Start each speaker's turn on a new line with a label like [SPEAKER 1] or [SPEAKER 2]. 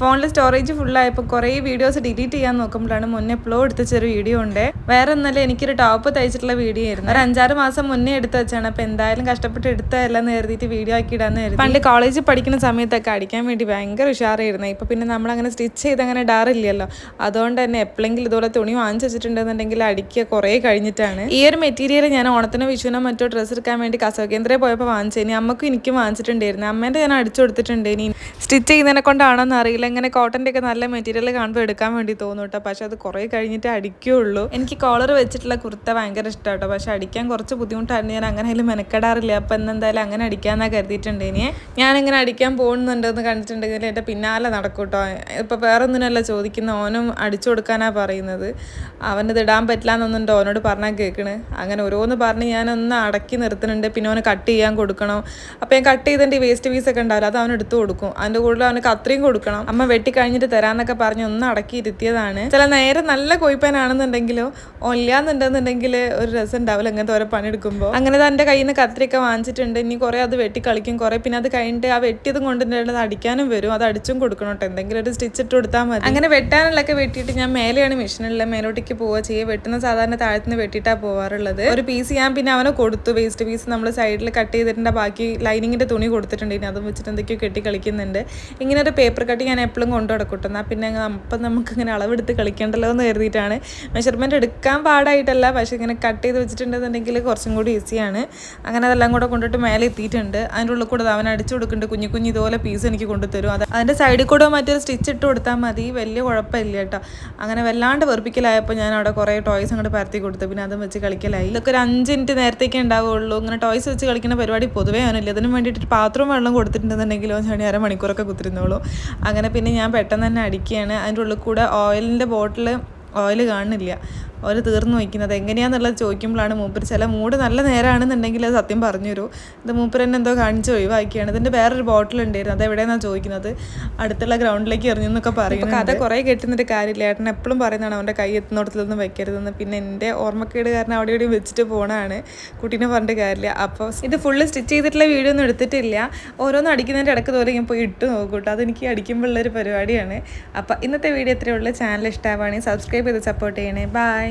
[SPEAKER 1] ഫോണിൽ സ്റ്റോറേജ് ഫുള്ളായപ്പോൾ കുറേ videos delete ചെയ്യാൻ നോക്കുമ്പോഴാണ് മുന്നേ അപ്ലോഡ് എടുത്ത ചെറിയ വീഡിയോ ഉണ്ട്. വേറെ ഒന്നല്ല, എനിക്കൊരു ടോപ്പ് തയ്ച്ചിട്ടുള്ള വീഡിയോ ആയിരുന്നു. ഒരു 5-6 മാസം മുന്നേ എടുത്ത് വെച്ചാണ്. അപ്പോൾ എന്തായാലും കഷ്ടപ്പെട്ട് എടുത്തതല്ലെന്ന് കരുതിയിട്ട് വീഡിയോ ആക്കി ഇടാന്ന് കരുതി. പണ്ട് കോളേജിൽ പഠിക്കുന്ന സമയത്തൊക്കെ അടിക്കാൻ വേണ്ടി ഭയങ്കര ഉഷാറായിരുന്നു. ഇപ്പോൾ പിന്നെ നമ്മളങ്ങനെ സ്റ്റിച്ച് ചെയ്ത് അങ്ങനെ ഇടാറില്ലല്ലോ. അതുകൊണ്ട് തന്നെ എപ്പോഴെങ്കിലും ഇതുപോലെ തുണി വാങ്ങിച്ച് വെച്ചിട്ടുണ്ടെന്നുണ്ടെങ്കിൽ അടിക്കുക കുറേ കഴിഞ്ഞിട്ടാണ്. ഈ ഒരു മെറ്റീരിയൽ ഞാൻ ഓണത്തിനോ വിഷുവിനോ മറ്റോ ഡ്രസ്സ് എടുക്കാൻ വേണ്ടി കസവ് കേന്ദ്രയിൽ പോയപ്പോൾ വാങ്ങിച്ചതിന് അമ്മക്കും എനിക്കും വാങ്ങിച്ചിട്ടുണ്ടായിരുന്നു. അമ്മേൻ്റെ ഞാൻ അടിച്ചു കൊടുത്തിട്ടുണ്ട്. ഇനി സ്റ്റിച്ച് ചെയ്യുന്നതിനെ കൊണ്ടാണോന്ന് അറിയില്ല, ഇങ്ങനെ കോട്ടൻ്റെ ഒക്കെ നല്ല മെറ്റീരിയൽ കാണുമ്പോൾ എടുക്കാൻ വേണ്ടി തോന്നും കേട്ടോ. പക്ഷെ അത് കുറേ കഴിഞ്ഞിട്ട് അടിക്കുകയുള്ളൂ. എനിക്ക് കോളർ വെച്ചിട്ടുള്ള കുർത്ത ഭയങ്കര ഇഷ്ടം കേട്ടോ. പക്ഷെ അടിക്കാൻ കുറച്ച് ബുദ്ധിമുട്ടായിരുന്നു. ഞാൻ അങ്ങനെ മെനക്കെടാറില്ല. അപ്പം എന്തായാലും അങ്ങനെ അടിക്കാമെന്നാണ് കരുതിയിട്ടുണ്ട്. ഇനി ഞാനിങ്ങനെ അടിക്കാൻ പോകുന്നുണ്ടെന്ന് കണ്ടിട്ടുണ്ടെങ്കിൽ എൻ്റെ പിന്നാലെ നടക്കും കേട്ടോ. ഇപ്പോൾ വേറെ ഒന്നിനല്ല ചോദിക്കുന്ന, ഓനും അടിച്ചു കൊടുക്കാനാണ് പറയുന്നത്. അവനത് ഇടാൻ പറ്റില്ല എന്നൊന്നുണ്ട് ഓനോട് പറഞ്ഞാൽ കേൾക്കണ്. അങ്ങനെ ഓരോന്ന് പറഞ്ഞ് ഞാനൊന്ന് അടക്കി നിർത്തുന്നുണ്ട്. പിന്നെ അവന് കട്ട് ചെയ്യാൻ കൊടുക്കണം. അപ്പോൾ ഞാൻ കട്ട് ചെയ്തിട്ട് വേസ്റ്റ് പീസൊക്കെ ഉണ്ടാവില്ല, അത് അവന് എടുത്ത് കൊടുക്കും. അതിൻ്റെ കൂടുതൽ അവന് കത്രയും കൊടുക്കണം. അമ്മ വെട്ടി കഴിഞ്ഞിട്ട് തരാമെന്നൊക്കെ പറഞ്ഞ് ഒന്ന് അടക്കി ഇരുത്തിയതാണ്. ചില നേരെ നല്ല കൊയ്പ്പാനാണെന്നുണ്ടെങ്കിലോ ഇല്ലാന്നുണ്ടെന്നുണ്ടെങ്കിൽ ഒരു രസം ഉണ്ടാവില്ല ഇങ്ങനത്തെ ഓരോ പണിയെടുക്കുമ്പോൾ. അങ്ങനെ എൻ്റെ കയ്യിൽ നിന്ന് കത്രിയൊക്കെ വാങ്ങിച്ചിട്ടുണ്ട്. ഇനി കുറേ അത് വെട്ടി കളിക്കും, കുറേ പിന്നെ അത് കഴിഞ്ഞിട്ട് ആ വെട്ടിയതും കൊണ്ടുള്ളത് അടിക്കാനും വരും. അത് അടിച്ചും കൊടുക്കണം കേട്ടോ. എന്തെങ്കിലും ഒരു സ്റ്റിച്ച് ഇട്ട് കൊടുത്താൽ മതി. അങ്ങനെ വെട്ടാനുള്ളൊക്കെ വെട്ടിയിട്ട് ഞാൻ മേലെയാണ് മെഷീനുള്ള മേലോട്ടേക്ക് പോവുക ചെയ്യുക. വെട്ടുന്ന സാധാരണ താഴത്തുനിന്ന് വെട്ടിയിട്ടാണ് പോകാറുള്ളത്. ഒരു പീസ് ഞാൻ പിന്നെ അവനെ കൊടുത്തു. വേസ്റ്റ് പീസ് നമ്മൾ സൈഡിൽ കട്ട് ചെയ്തിട്ടുണ്ട്. ബാക്കി ലൈനിങ്ങിൻ്റെ തുണി കൊടുത്തിട്ടുണ്ട്. ഇനി അതും വെച്ചിട്ട് എന്തൊക്കെയോ കെട്ടി കളിക്കുന്നുണ്ട്. ഇങ്ങനെ ഒരു പേപ്പർ കട്ട് ഞാൻ എപ്പോഴും കൊണ്ടു നടക്കും. എന്നാൽ പിന്നെ അപ്പം നമുക്കിങ്ങനെ അളവെടുത്ത് കളിക്കേണ്ടല്ലോ എന്ന് കരുതിയിട്ടാണ്. മെഷർമെൻറ്റ് എടുക്കാൻ പാടായിട്ടല്ല, പക്ഷേ ഇങ്ങനെ കട്ട് ചെയ്ത് വെച്ചിട്ടുണ്ടെന്നുണ്ടെങ്കിൽ കുറച്ചും കൂടി ഈസിയാണ്. അങ്ങനെ അതെല്ലാം കൂടെ കൊണ്ടിട്ട് മേലെ എത്തിയിട്ടുണ്ട്. അതിൻ്റെ ഉള്ളിൽ കൂടെ അവൻ അടിച്ചു കൊടുക്കുന്നുണ്ട്. കുഞ്ഞു കുഞ്ഞു ഇതുപോലെ പീസ് എനിക്ക് കൊണ്ടുതരും. അത് അതിൻ്റെ സൈഡിൽ കൂടെ മറ്റൊരു സ്റ്റിച്ച് ഇട്ട് കൊടുത്താൽ മതി. വലിയ കുഴപ്പമില്ല കേട്ടോ. അങ്ങനെ വല്ലാണ്ട് വെറുപ്പിക്കലായപ്പോൾ ഞാൻ അവിടെ കുറേ ടോയ്സ് അങ്ങോട്ട് പരത്തി കൊടുത്തു. പിന്നെ അതും വെച്ച് കളിക്കലായി. ഇതൊക്കെ ഒരു 5 മിനിറ്റ് നേരത്തേക്കേ ഉണ്ടാവുള്ളൂ. ഇങ്ങനെ ടോയ്സ് വെച്ച് കളിക്കുന്ന പരിപാടി പൊതുവേ അവനില്ല. അതിന് വേണ്ടിയിട്ട് പാത്രവും വെള്ളം കൊടുത്തിട്ടുണ്ടെന്നുണ്ടെങ്കിലോ ഞാൻ അരമണിക്കൂറൊക്കെ കുത്തിരുന്നോളൂ. അങ്ങനെ പിന്നെ ഞാൻ പെട്ടെന്ന് തന്നെ അടിക്കുകയാണ്. അതിൻ്റെ ഉള്ളിൽ കൂടെ ഓയിലിൻ്റെ ബോട്ടിൽ ഓയിൽ കാണുന്നില്ല. ഓയിൽ തീർന്നു വയ്ക്കുന്നത് എങ്ങനെയാണെന്നുള്ളത് ചോദിക്കുമ്പോഴാണ് മൂപ്പർ ചില മൂഡ് നല്ല നേരമാണെന്നുണ്ടെങ്കിൽ അത് സത്യം പറഞ്ഞു തരും. ഇത് മൂപ്പർ തന്നെ എന്തോ കാണിച്ച് ഒഴിവാക്കിയാണ്. ഇതിൻ്റെ വേറൊരു ബോട്ടിൽ ഉണ്ടായിരുന്നു, അത് എവിടെയെന്നാണ് ചോദിക്കുന്നത്. അടുത്തുള്ള ഗ്രൗണ്ടിലേക്ക് എറിഞ്ഞെന്നൊക്കെ പറയുന്നത്. കഥ കുറേ കെട്ടുന്നൊരു കാര്യമില്ല. ഏട്ടൻ എപ്പോഴും പറയുന്നതാണ് അവൻ്റെ കൈ എത്തുന്നിടത്തൊന്നും വെക്കരുതെന്ന്. പിന്നെ എൻ്റെ ഓർമ്മക്കേട് കാരണം അവിടെ എവിടെയും വെച്ചിട്ട് പോകണമാണ്. കുട്ടീനെ പറഞ്ഞിട്ട് കാര്യമില്ല. അപ്പോൾ ഇത് ഫുള്ള് സ്റ്റിച്ച് ചെയ്തിട്ടുള്ള വീഡിയോ ഒന്നും എടുത്തിട്ടില്ല. ഓരോന്നും അടിക്കുന്നതിൻ്റെ ഇടയ്ക്ക് തോന്നി ഞാൻ പോയി ഇട്ട് നോക്കും കേട്ടോ. അതെനിക്ക് അടിക്കുമ്പോഴുള്ളൊരു പരിപാടിയാണ്. അപ്പോൾ ഇന്നത്തെ വീഡിയോ ഇത്രയേ ഉള്ളൂ. ചാനൽ ഇഷ്ടമാവുകയാണെങ്കിൽ സബ്സ്ക്രൈബ് ചെയ്ത് സപ്പോർട്ട് ചെയ്യണേ. ബൈ.